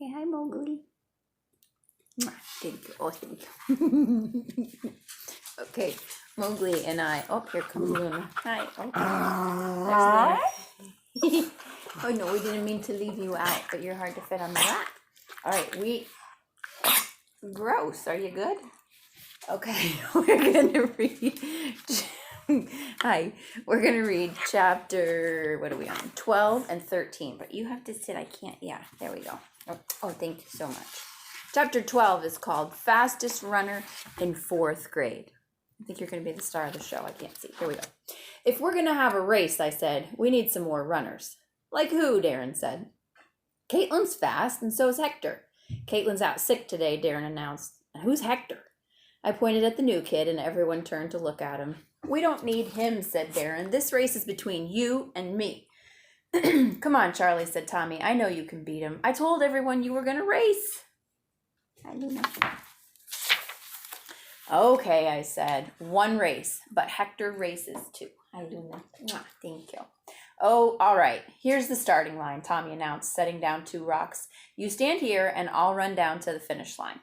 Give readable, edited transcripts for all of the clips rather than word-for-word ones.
Say hi, Mowgli. Thank you. Oh, thank you. Okay, Mowgli and I. Oh, here comes Luna. Hi. Oh, there's Luna. Oh no, we didn't mean to leave you out, but you're hard to fit on the lap. All right, gross. Are you good? Okay, we're gonna read. Hi, we're gonna read chapter. What are we on? 12 and 13. But you have to sit. I can't. Yeah, there we go. Oh, thank you so much. Chapter 12 is called Fastest Runner in 4th Grade. I think you're going to be the star of the show. I can't see. Here we go. If we're going to have a race, I said, we need some more runners. Like who? Darren said. Caitlin's fast, and so's Hector. Caitlin's out sick today, Darren announced. And who's Hector? I pointed at the new kid, and everyone turned to look at him. We don't need him, said Darren. This race is between you and me. Come on, Charlie, said Tommy. I know you can beat him. I told everyone you were going to race. Hi, Luna. Okay, I said. One race, but Hector races too. Hi, Luna. Thank you. Oh, all right. Here's the starting line, Tommy announced, setting down 2 rocks. You stand here, and I'll run down to the finish line.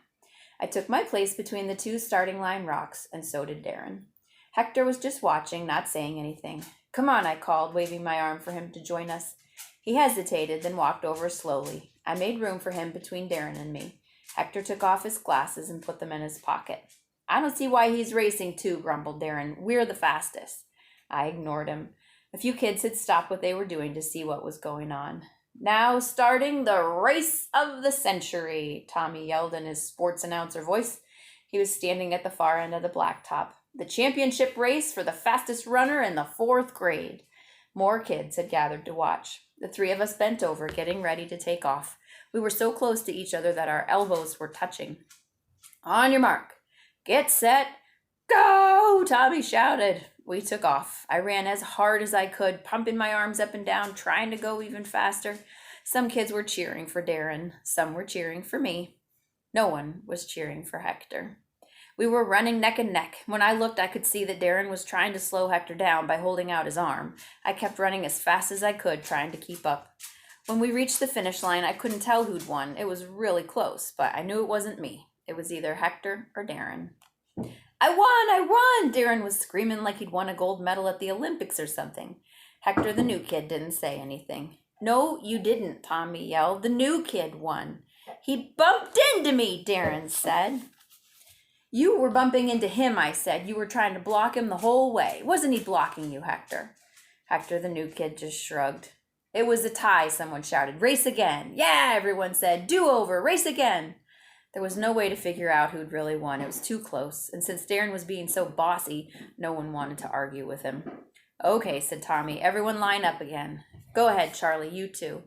I took my place between the 2 starting line rocks, and so did Darren. Hector was just watching, not saying anything. Come on, I called, waving my arm for him to join us. He hesitated, then walked over slowly. I made room for him between Darren and me. Hector took off his glasses and put them in his pocket. I don't see why he's racing too, grumbled Darren. We're the fastest. I ignored him. A few kids had stopped what they were doing to see what was going on. Now starting the race of the century, Tommy yelled in his sports announcer voice. He was standing at the far end of the blacktop. The championship race for the fastest runner in the 4th grade. More kids had gathered to watch. The 3 of us bent over, getting ready to take off. We were so close to each other that our elbows were touching. On your mark. Get set. Go! Tommy shouted. We took off. I ran as hard as I could, pumping my arms up and down, trying to go even faster. Some kids were cheering for Darren. Some were cheering for me. No one was cheering for Hector. We were running neck and neck. When I looked, I could see that Darren was trying to slow Hector down by holding out his arm. I kept running as fast as I could, trying to keep up. When we reached the finish line, I couldn't tell who'd won. It was really close, but I knew it wasn't me. It was either Hector or Darren. I won! Darren was screaming like he'd won a gold medal at the Olympics or something. Hector, the new kid, didn't say anything. No, you didn't, Tommy yelled. The new kid won. He bumped into me, Darren said. You were bumping into him, I said. You were trying to block him the whole way. Wasn't he blocking you, Hector? Hector, the new kid, just shrugged. It was a tie, someone shouted. Race again. Yeah, everyone said. Do-over. Race again. There was no way to figure out who'd really won. It was too close. And since Darren was being so bossy, no one wanted to argue with him. Okay, said Tommy. Everyone line up again. Go ahead, Charlie. You too.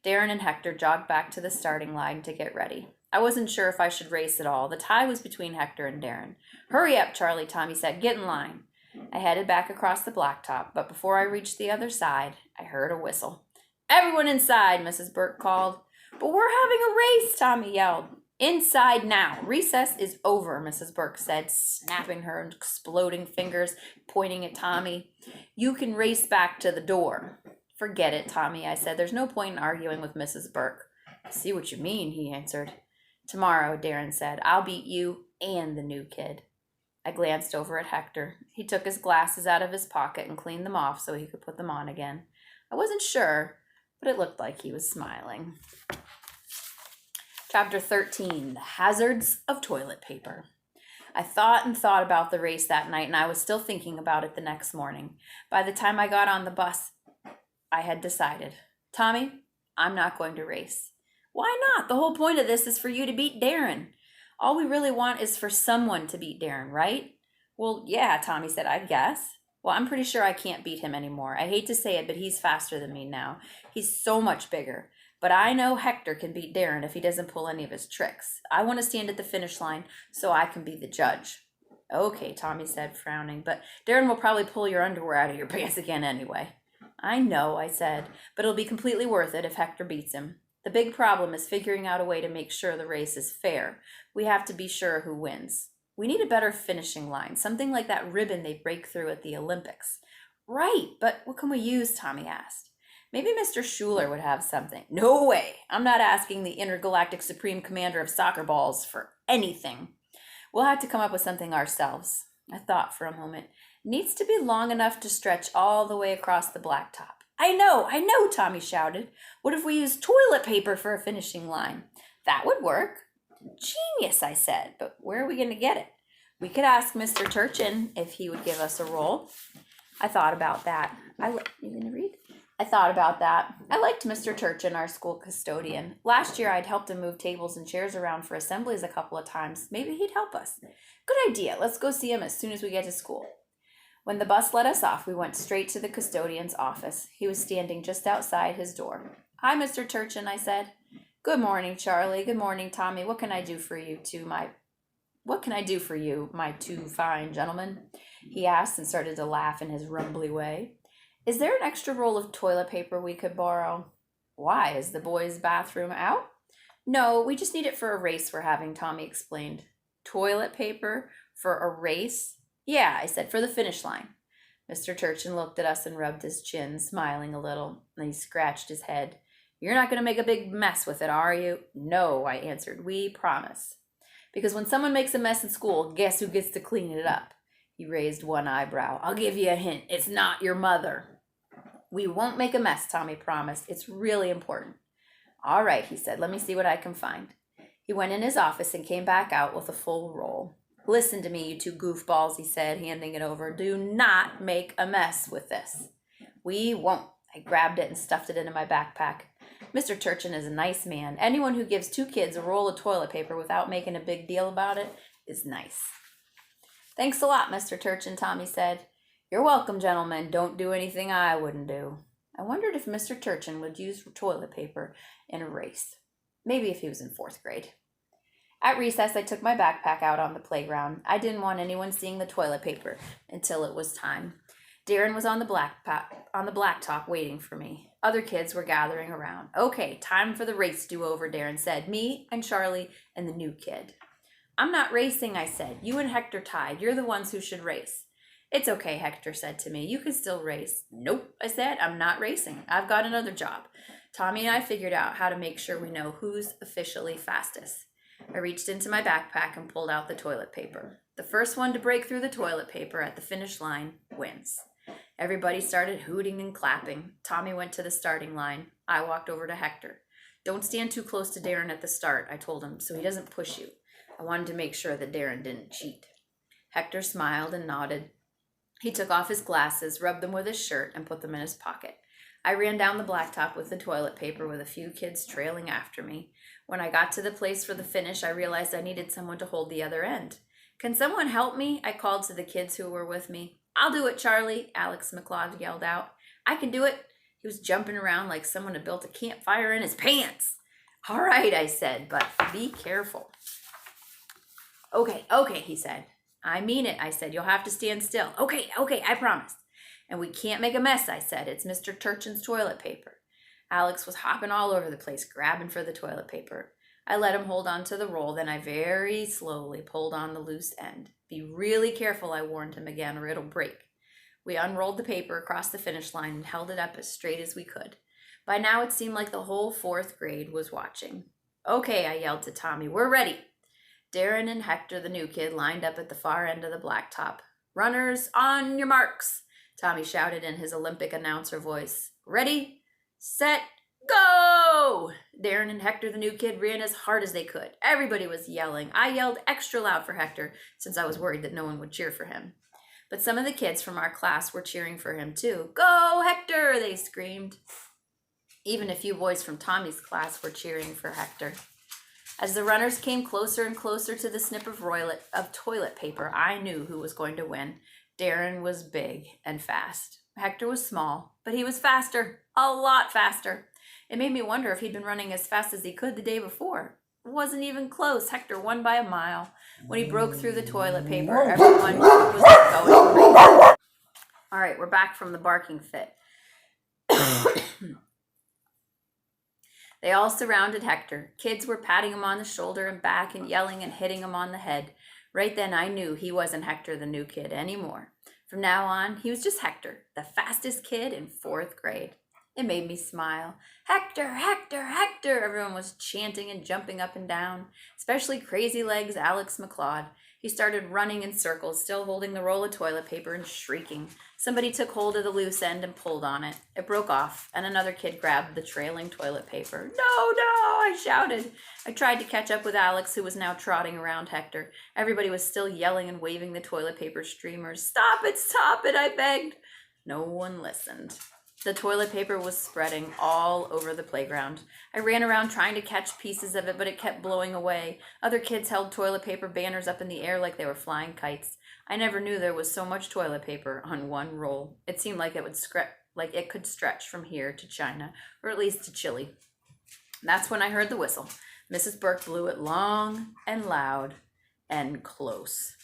Darren and Hector jogged back to the starting line to get ready. I wasn't sure if I should race at all. The tie was between Hector and Darren. Hurry up, Charlie, Tommy said. Get in line. I headed back across the blacktop, but before I reached the other side, I heard a whistle. Everyone inside, Mrs. Burke called. But we're having a race, Tommy yelled. Inside now. Recess is over, Mrs. Burke said, snapping her exploding fingers, pointing at Tommy. You can race back to the door. Forget it, Tommy, I said. There's no point in arguing with Mrs. Burke. I see what you mean, he answered. Tomorrow, Darren said, I'll beat you and the new kid. I glanced over at Hector. He took his glasses out of his pocket and cleaned them off so he could put them on again. I wasn't sure, but it looked like he was smiling. Chapter 13, The Hazards of Toilet Paper. I thought and thought about the race that night, and I was still thinking about it the next morning. By the time I got on the bus, I had decided, Tommy, I'm not going to race. Why not? The whole point of this is for you to beat Darren. All we really want is for someone to beat Darren, right? Well, yeah, Tommy said, I guess. Well, I'm pretty sure I can't beat him anymore. I hate to say it, but he's faster than me now. He's so much bigger. But I know Hector can beat Darren if he doesn't pull any of his tricks. I want to stand at the finish line so I can be the judge. Okay, Tommy said, frowning, but Darren will probably pull your underwear out of your pants again anyway. I know, I said, but it'll be completely worth it if Hector beats him. The big problem is figuring out a way to make sure the race is fair. We have to be sure who wins. We need a better finishing line, something like that ribbon they break through at the Olympics. Right, but what can we use, Tommy asked. Maybe Mr. Schuler would have something. No way. I'm not asking the intergalactic supreme commander of soccer balls for anything. We'll have to come up with something ourselves. I thought for a moment. It needs to be long enough to stretch all the way across the blacktop. I know, Tommy shouted. What if we use toilet paper for a finishing line? That would work. Genius, I said, but where are we going to get it? We could ask Mr. Turchin if he would give us a roll. I thought about that. You going to read? I thought about that. I liked Mr. Turchin, our school custodian. Last year, I'd helped him move tables and chairs around for assemblies a couple of times. Maybe he'd help us. Good idea. Let's go see him as soon as we get to school. When the bus let us off, we went straight to the custodian's office. He was standing just outside his door. Hi, Mr. Turchin, I said. Good morning, Charlie. Good morning, Tommy. What can I do for you, my two fine gentlemen? He asked and started to laugh in his rumbly way. Is there an extra roll of toilet paper we could borrow? Why, is the boys' bathroom out? No, we just need it for a race we're having, Tommy explained. Toilet paper for a race? Yeah, I said, for the finish line. Mr. Turchin looked at us and rubbed his chin, smiling a little. Then he scratched his head. You're not going to make a big mess with it, are you? No, I answered. We promise. Because when someone makes a mess in school, guess who gets to clean it up? He raised one eyebrow. I'll give you a hint. It's not your mother. We won't make a mess, Tommy promised. It's really important. All right, he said. Let me see what I can find. He went in his office and came back out with a full roll. Listen to me, you two goofballs, he said, handing it over. Do not make a mess with this. We won't. I grabbed it and stuffed it into my backpack. Mr. Turchin is a nice man. Anyone who gives two kids a roll of toilet paper without making a big deal about it is nice. Thanks a lot, Mr. Turchin, Tommy said. You're welcome, gentlemen. Don't do anything I wouldn't do. I wondered if Mr. Turchin would use toilet paper in a race. Maybe if he was in 4th grade. At recess, I took my backpack out on the playground. I didn't want anyone seeing the toilet paper until it was time. Darren was on the blacktop waiting for me. Other kids were gathering around. Okay, time for the race do-over, Darren said. Me and Charlie and the new kid. I'm not racing, I said. You and Hector tied. You're the ones who should race. It's okay, Hector said to me. You can still race. Nope, I said. I'm not racing. I've got another job. Tommy and I figured out how to make sure we know who's officially fastest. I reached into my backpack and pulled out the toilet paper. The first one to break through the toilet paper at the finish line wins. Everybody started hooting and clapping. Tommy went to the starting line. I walked over to Hector. Don't stand too close to Darren at the start, I told him, so he doesn't push you. I wanted to make sure that Darren didn't cheat. Hector smiled and nodded. He took off his glasses, rubbed them with his shirt, and put them in his pocket. I ran down the blacktop with the toilet paper with a few kids trailing after me. When I got to the place for the finish, I realized I needed someone to hold the other end. Can someone help me? I called to the kids who were with me. I'll do it, Charlie, Alex McLeod yelled out. I can do it. He was jumping around like someone had built a campfire in his pants. All right, I said, but be careful. Okay, he said. I mean it, I said. You'll have to stand still. Okay, I promised. And we can't make a mess, I said. It's Mr. Turchin's toilet paper. Alex was hopping all over the place, grabbing for the toilet paper. I let him hold on to the roll, then I very slowly pulled on the loose end. Be really careful, I warned him again, or it'll break. We unrolled the paper across the finish line and held it up as straight as we could. By now it seemed like the whole 4th grade was watching. Okay, I yelled to Tommy, we're ready. Darren and Hector, the new kid, lined up at the far end of the blacktop. Runners, on your marks, Tommy shouted in his Olympic announcer voice. Ready, set, go! Darren and Hector, the new kid, ran as hard as they could. Everybody was yelling. I yelled extra loud for Hector, since I was worried that no one would cheer for him. But some of the kids from our class were cheering for him too. Go, Hector, they screamed. Even a few boys from Tommy's class were cheering for Hector. As the runners came closer and closer to the snip of toilet paper, I knew who was going to win. Darren was big and fast. Hector was small, but he was faster, a lot faster. It made me wonder if he'd been running as fast as he could the day before. It wasn't even close. Hector won by a mile. When he broke through the toilet paper, everyone was going. All right, we're back from the barking fit. They all surrounded Hector. Kids were patting him on the shoulder and back and yelling and hitting him on the head. Right then I knew he wasn't Hector the new kid anymore. From now on, he was just Hector, the fastest kid in 4th grade. It made me smile. Hector, Hector, Hector! Everyone was chanting and jumping up and down, especially Crazy Legs Alex McLeod. He started running in circles, still holding the roll of toilet paper and shrieking. Somebody took hold of the loose end and pulled on it. It broke off, and another kid grabbed the trailing toilet paper. No, no, I shouted. I tried to catch up with Alex, who was now trotting around Hector. Everybody was still yelling and waving the toilet paper streamers. Stop it, I begged. No one listened. The toilet paper was spreading all over the playground. I ran around trying to catch pieces of it, but it kept blowing away. Other kids held toilet paper banners up in the air like they were flying kites. I never knew there was so much toilet paper on one roll. It seemed like it could stretch from here to China, or at least to Chile. That's when I heard the whistle. Mrs. Burke blew it long and loud and close.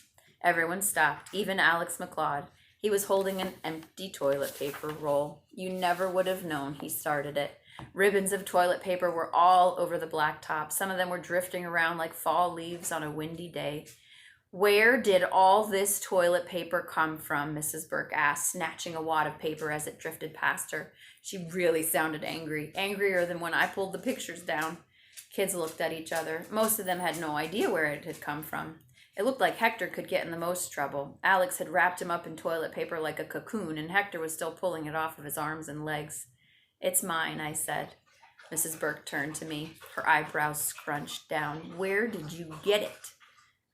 Everyone stopped, even Alex McLeod. He was holding an empty toilet paper roll. You never would have known he started it. Ribbons of toilet paper were all over the blacktop. Some of them were drifting around like fall leaves on a windy day. Where did all this toilet paper come from? Mrs. Burke asked, snatching a wad of paper as it drifted past her. She really sounded angry, angrier than when I pulled the pictures down. Kids looked at each other. Most of them had no idea where it had come from. It looked like Hector could get in the most trouble. Alex had wrapped him up in toilet paper like a cocoon, and Hector was still pulling it off of his arms and legs. It's mine, I said. Mrs. Burke turned to me, her eyebrows scrunched down. Where did you get it?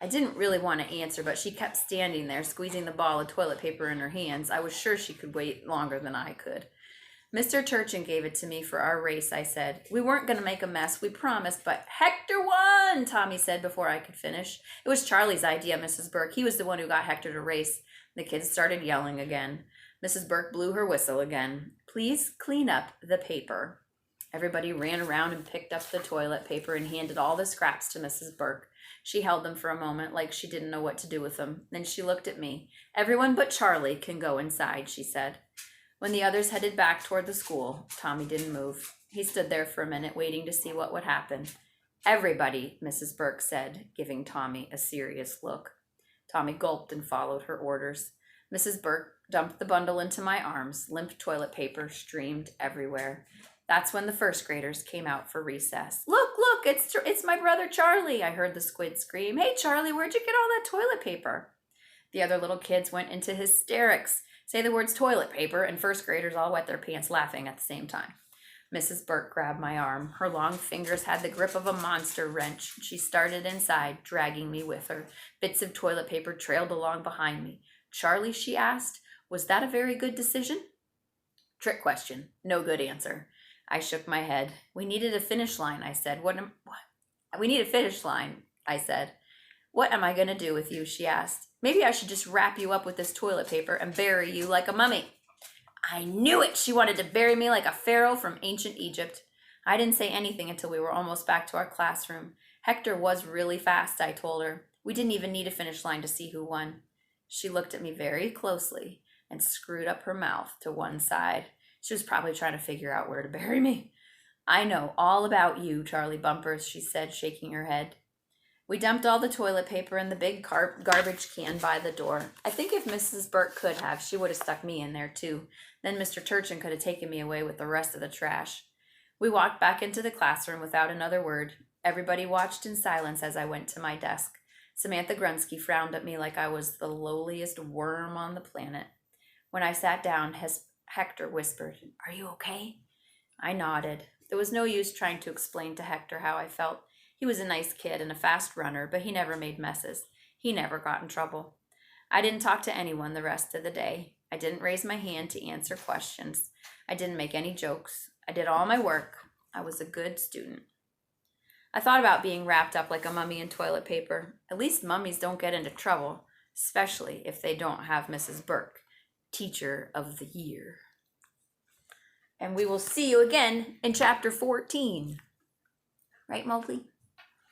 I didn't really want to answer, but she kept standing there, squeezing the ball of toilet paper in her hands. I was sure she could wait longer than I could. Mr. Turchin gave it to me for our race, I said. We weren't going to make a mess, we promised, but Hector won, Tommy said before I could finish. It was Charlie's idea, Mrs. Burke. He was the one who got Hector to race. The kids started yelling again. Mrs. Burke blew her whistle again. Please clean up the paper. Everybody ran around and picked up the toilet paper and handed all the scraps to Mrs. Burke. She held them for a moment like she didn't know what to do with them. Then she looked at me. Everyone but Charlie can go inside, she said. When the others headed back toward the school, Tommy didn't move. He stood there for a minute, waiting to see what would happen. Everybody, Mrs. Burke said, giving Tommy a serious look. Tommy gulped and followed her orders. Mrs. Burke dumped the bundle into my arms. Limp toilet paper streamed everywhere. That's when the first graders came out for recess. Look, it's my brother Charlie, I heard the squid scream. Hey, Charlie, where'd you get all that toilet paper? The other little kids went into hysterics. Say the words toilet paper, and first graders all wet their pants laughing at the same time. Mrs. Burke grabbed my arm. Her long fingers had the grip of a monster wrench. She started inside, dragging me with her. Bits of toilet paper trailed along behind me. Charlie, she asked, was that a very good decision? Trick question. No good answer. I shook my head. We needed a finish line, I said. What? We need a finish line, I said. What am I going to do with you, she asked. Maybe I should just wrap you up with this toilet paper and bury you like a mummy. I knew it! She wanted to bury me like a pharaoh from ancient Egypt. I didn't say anything until we were almost back to our classroom. Hector was really fast, I told her. We didn't even need a finish line to see who won. She looked at me very closely and screwed up her mouth to one side. She was probably trying to figure out where to bury me. I know all about you, Charlie Bumpers, she said, shaking her head. We dumped all the toilet paper in the big garbage can by the door. I think if Mrs. Burke could have, she would have stuck me in there too. Then Mr. Turchin could have taken me away with the rest of the trash. We walked back into the classroom without another word. Everybody watched in silence as I went to my desk. Samantha Grunsky frowned at me like I was the lowliest worm on the planet. When I sat down, Hector whispered, "Are you okay?" I nodded. There was no use trying to explain to Hector how I felt. He was a nice kid and a fast runner, but he never made messes. He never got in trouble. I didn't talk to anyone the rest of the day. I didn't raise my hand to answer questions. I didn't make any jokes. I did all my work. I was a good student. I thought about being wrapped up like a mummy in toilet paper. At least mummies don't get into trouble, especially if they don't have Mrs. Burke, Teacher of the Year. And we will see you again in chapter 14. Right, Mowgli?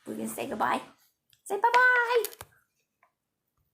We're going to say goodbye. Say bye-bye.